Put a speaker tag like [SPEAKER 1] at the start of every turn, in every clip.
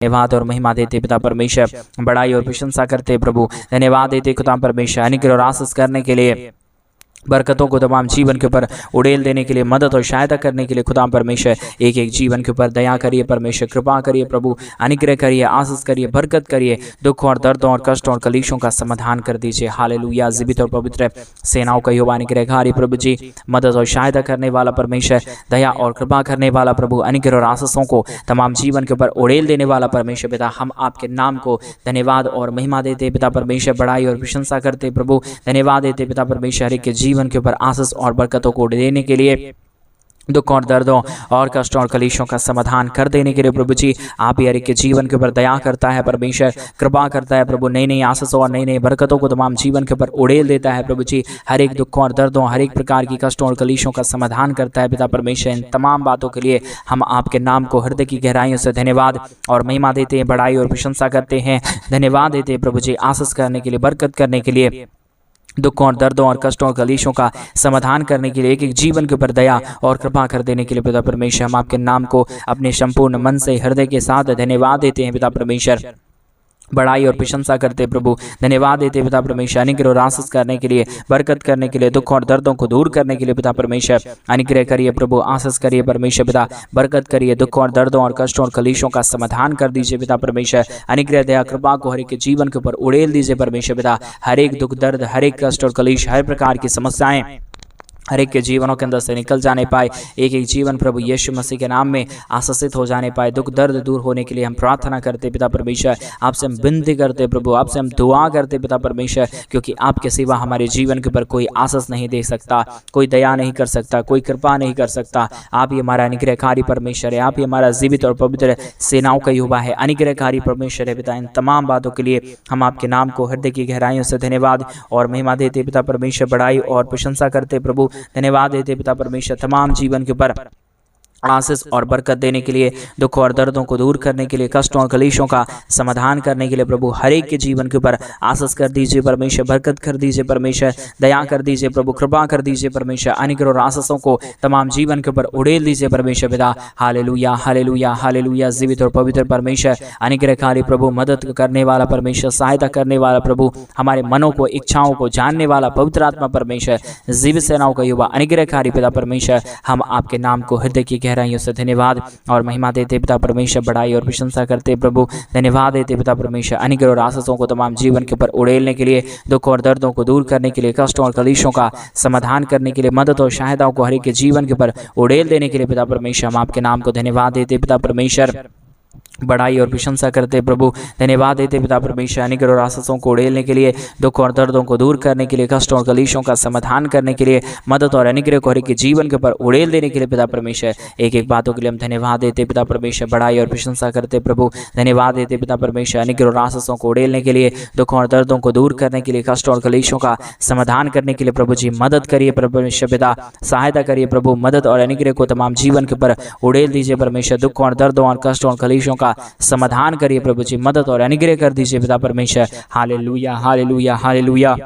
[SPEAKER 1] धन्यवाद और महिमा देते पिता परमेश्वर, बड़ाई और प्रशंसा करते प्रभु, धन्यवाद देते खुदा परमेश्वर, अनुग्रह और आशीष करने के लिए, बरकतों को तमाम जीवन के ऊपर उड़ेल देने के लिए, मदद और सहायता करने के लिए खुदा परमेश्वर एक एक जीवन के ऊपर दया करिए परमेश्वर, कृपा करिए प्रभु, अनुग्रह करिए, आशीष करिए, बरकत करिए, दुख और दर्दों और कष्टों और कलेशों का समाधान कर दीजिए। हालेलुया। जीवित और पवित्र सेनाओं का यहोवा अनुग्रहकारी प्रभु जी, मदद और सहायता करने वाला परमेश्वर, दया और कृपा करने वाला प्रभु, अनुग्रह और आशीषों को तमाम जीवन के ऊपर उड़ेल देने वाला परमेश्वर पिता, हम आपके नाम को धन्यवाद और महिमा देते पिता परमेश्वर, बड़ाई और प्रशंसा करते प्रभु, धन्यवाद देते पिता परमेश्वर, हर एक के जीवन के ऊपर आशीष और बरकतों को देने के लिए, दुख और दर्दों और कष्टों और कलेशों का समाधान कर देने के लिए प्रभु जी, आप ही हर एक के जीवन के ऊपर दया करता है परमेश्वर, कृपा करता है प्रभु, नई नई आशीषों और नई नई बरकतों को तमाम जीवन के ऊपर उड़ेल देता है प्रभु जी, हर एक दुखों और दर्दों, हर एक प्रकार की कष्टों और कलेशों का समाधान करता है पिता परमेश्वर। इन तमाम बातों के लिए हम आपके नाम को हृदय की गहराइयों से धन्यवाद और महिमा देते हैं, बड़ाई और प्रशंसा करते हैं, धन्यवाद देते हैं प्रभु जी, आशीष करने के लिए, बरकत करने के लिए, दुखों और दर्दों और कष्टों और कलेशों का समाधान करने के लिए, एक एक जीवन के ऊपर दया और कृपा कर देने के लिए पिता परमेश्वर, हम आपके नाम को अपने संपूर्ण मन से, हृदय के साथ धन्यवाद देते हैं पिता परमेश्वर, बड़ाई और प्रशंसा करते प्रभु, धन्यवाद देते पिता परमेश्वर, अनुग्रह और आशीष करने के लिए, बरकत करने के लिए, दुख और दर्दों को दूर करने के लिए पिता परमेश्वर, अनुग्रह करिए प्रभु, आशीष करिए परमेश्वर पिता, बरकत करिए, दुख और दर्दों और कष्टों और कलेशों का समाधान कर दीजिए पिता परमेश्वर, अनुग्रह दया कृपा को हर एक के जीवन के ऊपर उड़ेल दीजिए परमेश्वर पिता, हर एक दुख दर्द, हर एक कष्ट और कलेश, हर प्रकार की समस्याएं हर एक के जीवनों के अंदर से निकल जाने पाए, एक एक जीवन प्रभु यीशु मसीह के नाम में आशीषित हो जाने पाए, दुख दर्द दूर होने के लिए हम प्रार्थना करते पिता परमेश्वर, आपसे हम विनती करते प्रभु, आपसे हम दुआ करते पिता परमेश्वर, क्योंकि आपके सिवा हमारे जीवन के ऊपर कोई आशीष नहीं दे सकता, कोई दया नहीं कर सकता, कोई कृपा नहीं कर सकता। आप ही हमारा अनुग्रहकारी परमेश्वर है, आप ही हमारा जीवित और पवित्र सेनाओं का यहोवा है, अनुग्रहकारी परमेश्वर है पिता। इन तमाम बातों के लिए हम आपके नाम को हृदय की गहराइयों से धन्यवाद और महिमा देते पिता परमेश्वर, बड़ाई और प्रशंसा करते प्रभु, धन्यवाद देते पिता परमेश्वर, तमाम जीवन के ऊपर आशीष और बरकत देने के लिए, दुख और दर्दों को दूर करने के लिए, कष्टों और कलेशों का समाधान करने के लिए प्रभु, हर एक के जीवन के ऊपर आशीष कर दीजिए परमेश्वर, बरकत कर दीजिए परमेश्वर, दया कर दीजिए प्रभु, कृपा कर दीजिए परमेश्वर, अनुग्रह और आशीषों को तमाम जीवन के ऊपर उड़ेल दीजिए परमेश्वर पिता। Hallelujah hallelujah hallelujah. जीवित और पवित्र परमेश्वर, अनुग्रहकारी प्रभु, मदद करने वाला परमेश्वर, सहायता करने वाला प्रभु, हमारे मनों को, इच्छाओं को जानने वाला पवित्र आत्मा परमेश्वर, जीवित सेनाओं का युवा अनुग्रहकारी पिता परमेश्वर, हम आपके नाम को हृदय की गहराइयों से धन्यवाद और महिमा देते पिता परमेश्वर, बड़ाई और प्रशंसा करते प्रभु, धन्यवाद देते पिता परमेश्वर, अनुग्रह और आशीषों को तमाम जीवन के ऊपर उड़ेलने के लिए, दुख और दर्दों को दूर करने के लिए, कष्टों और कलेशों का समाधान करने के लिए, मदद और सहायताओं को हर एक के जीवन के ऊपर उड़ेल देने के लिए पिता परमेश्वर, हम आपके नाम को धन्यवाद देते पिता परमेश्वर, बड़ाई और प्रशंसा करते प्रभु, धन्यवाद देते पिता परमेश्वर, अनुग्रह और आशीषों को उड़ेलने के लिए, दुख और दर्दों को दूर करने के लिए, कष्टों और कलेशों का समाधान करने के लिए, मदद और अनुग्रह को हर एक के जीवन के ऊपर उड़ेल देने के लिए पिता परमेश्वर, एक एक बातों के लिए हम धन्यवाद देते पिता परमेश्वर, बड़ाई और प्रशंसा करते प्रभु, धन्यवाद देते पिता परमेश्वर, अनुग्रह और आशीषों को उड़ेलने के लिए, दुख और दर्दों को दूर करने के लिए, कष्टों और कलेशों का समाधान करने के लिए प्रभु जी, मदद करिए परमेश्वर पिता, सहायता करिए प्रभु, मदद और अनुग्रह को तमाम जीवन के ऊपर उड़ेल दीजिए परमेश्वर, दुख और दर्दों और कष्टों और कलेशों का समाधान करिए प्रभु जी, मदद और अनुग्रह कर दीजिए पिता परमेश्वर। Hallelujah hallelujah hallelujah.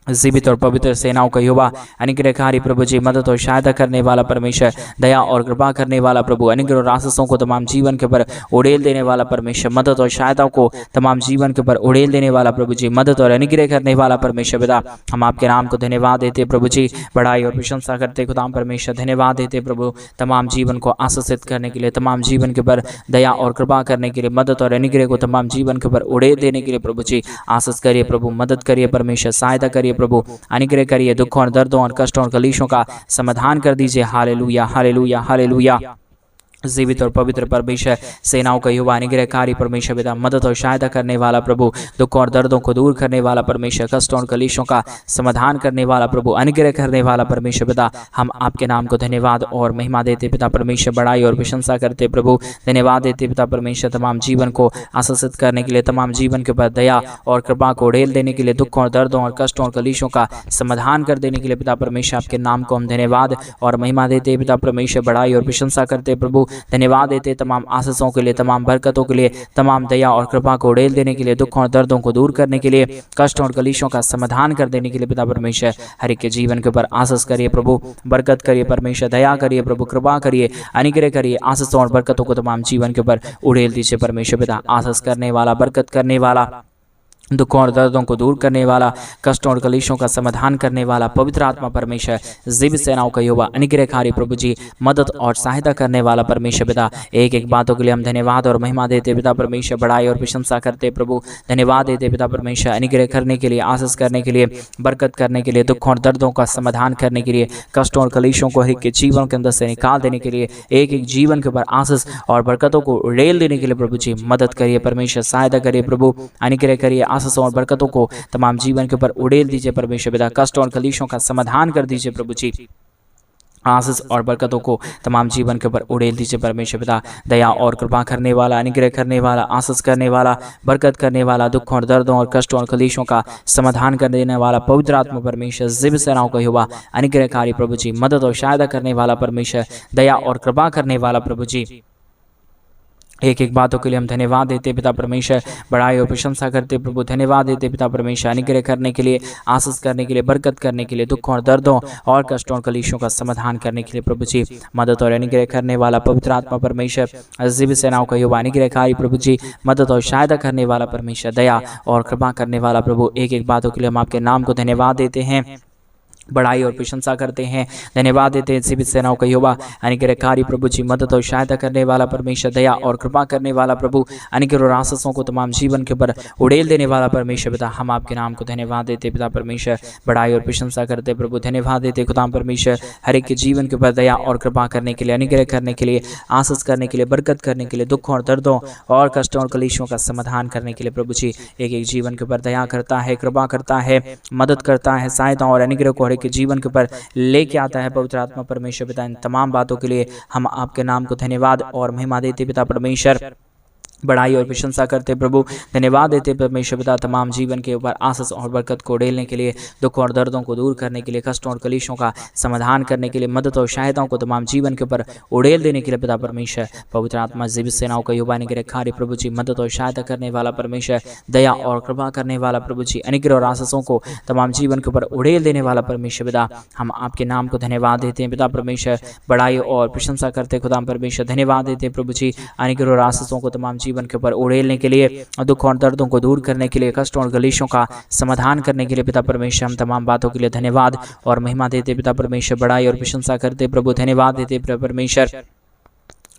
[SPEAKER 1] जीवित और पवित्र सेनाओं का युवा अनुग्रहकारी प्रभु जी, मदद और सहायता करने वाला परमेश्वर, दया और कृपा करने वाला प्रभु, अनुग्रह और आशीषों को तमाम जीवन के ऊपर उड़ेल देने वाला परमेश्वर, मदद और सहायता को तमाम जीवन के ऊपर उड़ेल देने वाला प्रभु जी, मदद और अनुग्रह करने वाला परमेश्वर पिता, हम आपके नाम को धन्यवाद देते प्रभु जी, बड़ाई और प्रशंसा करते खुदा परमेश्वर, धन्यवाद देते प्रभु, तमाम जीवन को आशीषित करने के लिए, तमाम जीवन के ऊपर दया और कृपा करने के लिए, मदद और अनुग्रह को तमाम जीवन के ऊपर उड़ेल देने के लिए प्रभु जी, आशीष करिए प्रभु, मदद करिए परमेश्वर, सहायता करिए प्रभु, अनुग्रह करिए, दुखों और दर्दों और कष्टों और कलेशों का समाधान कर दीजिए। Hallelujah hallelujah hallelujah. जीवित और पवित्र परमेश्वर, सेनाओं का युवा अनुग्रहकारी परमेश्वर पिता, मदद और सहायता करने वाला प्रभु, दुख और दर्दों को दूर करने वाला परमेश्वर, कष्टों और कलेशों का समाधान करने वाला प्रभु, अनुग्रह करने वाला परमेश्वर पिता, हम आपके नाम को धन्यवाद और महिमा देते पिता परमेश्वर, बड़ाई और प्रशंसा करते प्रभु, धन्यवाद देते पिता परमेश्वर, तमाम जीवन को आशीषित करने के लिए, तमाम जीवन के ऊपर दया और कृपा को उड़ेल देने के लिए, दुख और दर्दों और कष्टों और कलेशों का समाधान कर देने के लिए पिता परमेश्वर, आपके नाम को हम धन्यवाद और महिमा देते पिता परमेश्वर, बड़ाई और प्रशंसा करते प्रभु, धन्यवाद देते तमाम आशीषों के लिए, तमाम बरकतों के लिए, तमाम दया और कृपा को उड़ेल देने के लिए, दुख और दर्दों को दूर करने के लिए, कष्ट और कलेशों का समाधान कर देने के लिए पिता परमेश्वर हर एक के जीवन के ऊपर आशीष करिए प्रभु, बरकत करिए परमेश्वर, दया करिए प्रभु, कृपा करिए, अनुग्रह करिए, आशीषों और बरकतों को तमाम जीवन के ऊपर उड़ेल दीजिए परमेश्वर पिता। आशीष करने वाला, बरकत करने वाला, दुखों और दर्दों को दूर करने वाला, कष्टों और कलेशों का समाधान करने वाला पवित्र आत्मा परमेश्वर, जीवित सेनाओं का युवा, अनुग्रहकारी प्रभु जी, मदद और सहायता करने वाला परमेश्वर पिता, एक एक बातों के लिए हम धन्यवाद और महिमा देते पिता परमेश्वर, बड़ाई और प्रशंसा करते प्रभु, धन्यवाद देते पिता परमेश्वर, अनुग्रह करने के लिए, आशीष करने के लिए, बरकत करने के लिए, दुखों और दर्दों का समाधान करने के लिए, कष्टों और कलेशों को हर एक के जीवन के अंदर से निकाल देने के लिए, एक एक जीवन के ऊपर आशीष और बरकतों को उड़ेल देने के लिए प्रभु जी मदद करिए परमेश्वर, सहायता करिए प्रभु, अनुग्रह करिए, आशीषों और बरकतों को तमाम जीवन के ऊपर उड़ेल दीजिए परमेश्वर पिता, कष्ट और कलेशों का समाधान कर दीजिए प्रभु जी, आशीष और बरकतों को तमाम जीवन के ऊपर उड़ेल दीजिए परमेश्वर पिता, दया और कृपा करने वाला, अनुग्रह करने वाला, आशीष करने वाला, बरकत करने वाला, दुख और दर्दों और कष्टों और कलेशों का समाधान कर देने वाला पवित्र आत्मा परमेश्वर, जीवित सेनाओं का युवा, अनुग्रहकारी प्रभु जी, मदद और सहायता करने वाला परमेश्वर, दया और कृपा करने वाला प्रभु जी, एक एक बातों के लिए हम धन्यवाद देते पिता परमेश्वर, बड़ाई और प्रशंसा करते प्रभु, धन्यवाद देते पिता परमेश्वर, अनुग्रह करने के लिए, आशीष करने के लिए, बरकत करने के लिए, दुखों और दर्दों और कष्टों और कलेशों का समाधान करने के लिए प्रभु जी, मदद और अनुग्रह करने वाला पवित्र आत्मा परमेश्वर, जीवित सेनाओं का युवा, अनुग्रहकारी प्रभु जी, मदद और सहायता करने वाला परमेश्वर, दया और कृपा करने वाला प्रभु, एक एक बातों के लिए हम आपके नाम को धन्यवाद देते हैं, बड़ाई और प्रशंसा करते हैं, धन्यवाद देते हैं जीवित सेनाओं का युवा, अनुग्रहकारी प्रभु जी, मदद और सहायता करने वाला परमेश्वर, दया और कृपा करने वाला प्रभु, अनुग्रह और आशीषों को तमाम जीवन के ऊपर उड़ेल देने वाला परमेश्वर पिता, हम आपके नाम को धन्यवाद देते पिता परमेश्वर, बड़ाई और प्रशंसा करते प्रभु, धन्यवाद देते खुदा परमेश्वर, हर एक के जीवन के ऊपर दया और कृपा करने के लिए, अनुग्रह करने के लिए, आशीष करने के लिए, बरकत करने के लिए, दुखों और दर्दों और कष्टों और कलेशों का समाधान करने के लिए प्रभु जी, एक एक जीवन के ऊपर दया करता है, कृपा करता है, मदद करता है, सहायता और अनुग्रह को के जीवन के ऊपर लेके आता है पवित्र आत्मा परमेश्वर पिता। इन तमाम बातों के लिए हम आपके नाम को धन्यवाद और महिमा देते पिता परमेश्वर, बड़ाई और प्रशंसा करते प्रभु, धन्यवाद देते परमेश्वर पिता, तमाम जीवन के ऊपर आशीष और बरकत को उड़ेलने के लिए, दुख और दर्दों को दूर करने के लिए, कष्टों और कलेशों का समाधान करने के लिए, मदद और सहायताओं को तमाम जीवन के ऊपर उड़ेल देने के लिए पिता परमेश्वर, पवित्र आत्मा जीवित सेनाओं का युवा, अनुग्रहकारी प्रभु जी, मदद और सहायता करने वाला परमेश्वर, दया और कृपा करने वाला प्रभु जी, अनुग्रह और आशीषों को तमाम जीवन के ऊपर उड़ेल देने वाला परमेश्वर पिता, हम आपके नाम को धन्यवाद देते हैं पिता परमेश्वर, बड़ाई और प्रशंसा करते खुदा परमेश्वर, धन्यवाद देते प्रभु जी, अनुग्रह और आशीषों को तमाम जीवन के ऊपर उड़ेलने के लिए, दुख और दर्दों को दूर करने के लिए, कष्टों और कलेशों का समाधान करने के लिए पिता परमेश्वर, हम तमाम बातों के लिए धन्यवाद और महिमा देते पिता परमेश्वर, बड़ाई और प्रशंसा करते प्रभु, धन्यवाद देते पिता परमेश्वर,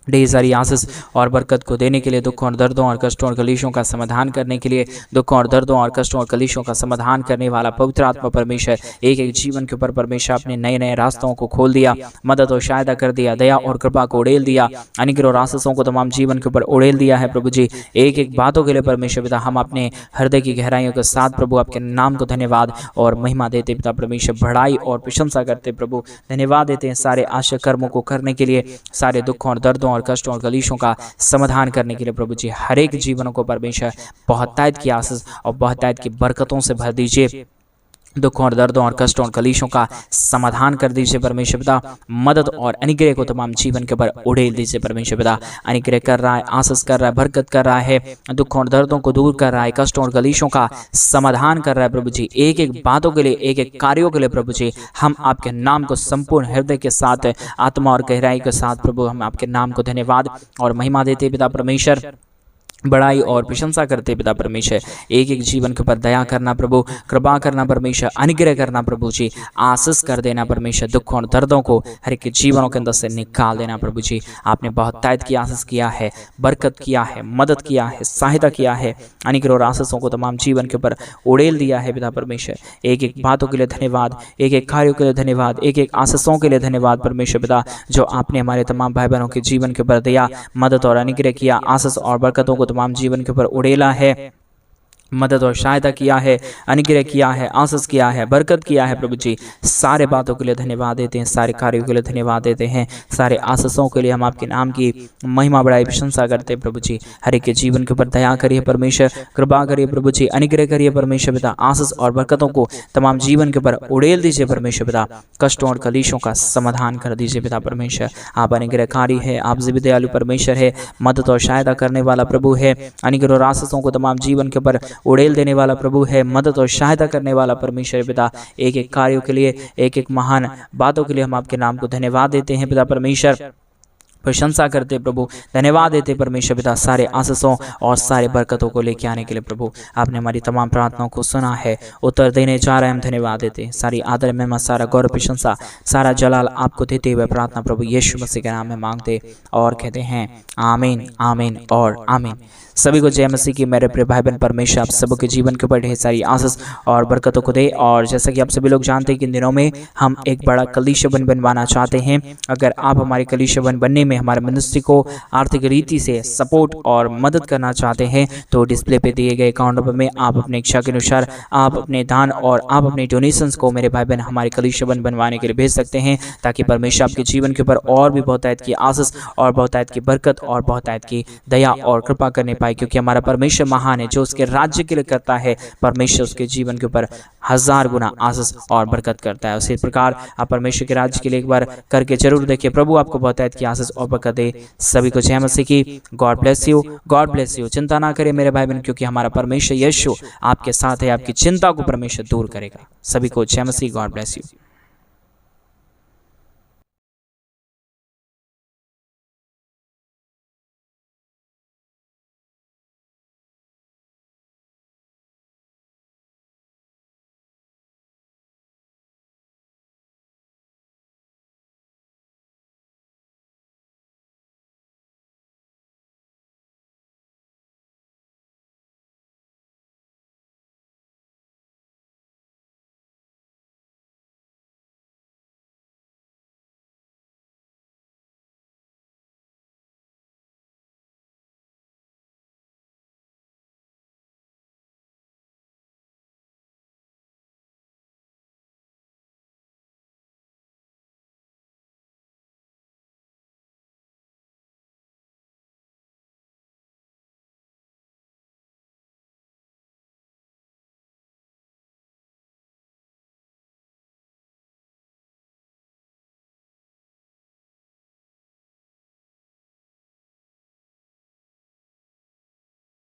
[SPEAKER 1] ढेर सारी आशीष और बरकत को देने के लिए, दुखों और दर्दों और कष्टों और कलेशों का समाधान करने के लिए, दुखों और दर्दों और कष्टों और कलेशों का समाधान करने वाला पवित्र आत्मा परमेश्वर, एक एक जीवन के ऊपर परमेश्वर अपने नए नए रास्तों को खोल दिया, मदद और सहायता कर दिया, दया और कृपा को उड़ेल दिया, अनुग्रह और आशीषों को तमाम जीवन के ऊपर उड़ेल दिया है प्रभु जी, एक एक बातों के लिए परमेश्वर पिता, हम अपने हृदय की गहराइयों के साथ प्रभु आपके नाम को धन्यवाद और महिमा देते पिता परमेश्वर, बड़ाई और प्रशंसा करते प्रभु, धन्यवाद देते हैं सारे आशा कर्मों को करने के लिए, सारे दुखों और दर्दों और कष्टों और कलेशों का समाधान करने के लिए प्रभु जी, हर एक जीवनों को परमेश्वर बहुत तायत की आशीष और बहुत तायत की बरकतों से भर दीजिए, दुखों और दर्दों और कष्टों और कलेशों का समाधान कर दीजिए परमेश्वर पिता, मदद और अनुग्रह को तमाम जीवन के ऊपर उड़ेल दीजिए परमेश्वर पिता, अनुग्रह कर रहा है, आशीष कर रहा है, बरकत कर रहा है, दुखों और दर्दों को दूर कर रहा है, कष्टों और कलेशों का समाधान कर रहा है प्रभु जी, एक एक बातों के लिए, एक एक कार्यों के लिए प्रभु जी, हम आपके नाम को संपूर्ण हृदय के साथ, आत्मा और गहराई के साथ प्रभु, हम आपके नाम को धन्यवाद और महिमा देते पिता परमेश्वर, बड़ाई और प्रशंसा करते पिता परमेश्वर, एक एक जीवन के ऊपर दया करना प्रभु, कृपा करना परमेश्वर, अनुग्रह करना प्रभु जी, आशीष कर देना परमेश्वर, दुखों और दर्दों को हर एक जीवनों के अंदर से निकाल देना प्रभु जी, आपने बहुत तायत की आशीष किया है, बरकत किया है, मदद किया है, सहायता किया है, अनुग्रह और आशीषों को तमाम जीवन के ऊपर उड़ेल दिया है पिता परमेश्वर, एक एक बातों के लिए धन्यवाद, एक एक कार्यों के लिए धन्यवाद, एक एक आशीषों के लिए धन्यवाद परमेश्वर पिता, जो आपने हमारे तमाम भाई बहनों के जीवन के ऊपर दया, मदद और अनुग्रह किया, आशीष और बरकतों को तमाम जीवन के ऊपर उड़ेला है, मदद और सहायता किया है, अनुग्रह किया है, आशीष किया है, बरकत किया है प्रभु जी। सारे बातों के लिए धन्यवाद देते हैं, सारे कार्यों के लिए धन्यवाद देते हैं, सारे आशीषों के लिए हम आपके नाम की महिमा बढ़ाई प्रशंसा करते हैं प्रभु जी। हर एक के जीवन के ऊपर दया करिए परमेश्वर, कृपा करिए प्रभु जी, अनुग्रह करिए परमेश्वर पिता। आशीष और बरकतों को तमाम जीवन के ऊपर उड़ेल दीजिए परमेश्वर पिता। कष्टों और कलेशों का समाधान कर दीजिए पिता परमेश्वर। आप अनुग्रहकारी है, आप जीवित दयालु परमेश्वर है, मदद और सहायता करने वाला प्रभु है। अनुग्रह और आशीषों को तमाम जीवन के ऊपर उड़ेल देने वाला प्रभु है, मदद और सहायता करने वाला परमेश्वर पिता। एक एक कार्यों के लिए, एक एक महान बातों के लिए हम आपके नाम को धन्यवाद देते हैं पिता परमेश्वर, प्रशंसा करते प्रभु, धन्यवाद देते परमेश्वर पिता। सारे आशीषों और सारे बरकतों को लेके आने के लिए प्रभु, आपने हमारी तमाम प्रार्थनाओं को सुना है, उत्तर देने जा रहे हैं, हम धन्यवाद देते हैं। सारी आदर महिमा, सारा गौरव प्रशंसा, सारा जलाल आपको देते हुए प्रार्थना प्रभु यीशु मसीह के नाम में मांगते और कहते हैं आमीन, आमीन और आमीन। सभी को जय मसीह की। मेरे प्रिय भाई बहन, परमेश्वर आप सबों के जीवन के ऊपर ढेर सारी आशीष और बरकतों को दे। और जैसा कि आप सभी लोग जानते हैं कि इन दिनों में हम एक बड़ा कलीसिया बनवाना चाहते हैं। अगर आप हमारे कलीसिया बनने में हमारे मिनिस्ट्री को आर्थिक रीति से सपोर्ट और मदद करना चाहते हैं तो डिस्प्ले पे दिए गए अकाउंट नंबर में आप अपने इच्छा के अनुसार आप अपने दान और आप अपने डोनेशंस को मेरे भाई बहन हमारे कलीसिया बनवाने के लिए भेज सकते हैं, ताकि परमेश्वर आपके जीवन के ऊपर और भी बहुतायत की आशीष और बहुतायत की बरकत और बहुतायत की दया और कृपा करने पाए। क्योंकि हमारा परमेश्वर महान है, जो उसके राज्य के लिए करता है परमेश्वर उसके जीवन के ऊपर 1000 गुना आशीष और बरकत करता है। उसी प्रकार आप परमेश्वर के राज्य के लिए एक बार करके जरूर देखिए। प्रभु आपको बहुतायत की आशीष और बरकत दे। सभी को जय मसीह की। God bless you, God bless you. चिंता ना करें मेरे भाई बहन, क्योंकि हमारा परमेश्वर यीशु आपके साथ है, आपकी चिंता को परमेश्वर दूर करेगा। सभी को जय मसीह। God bless you.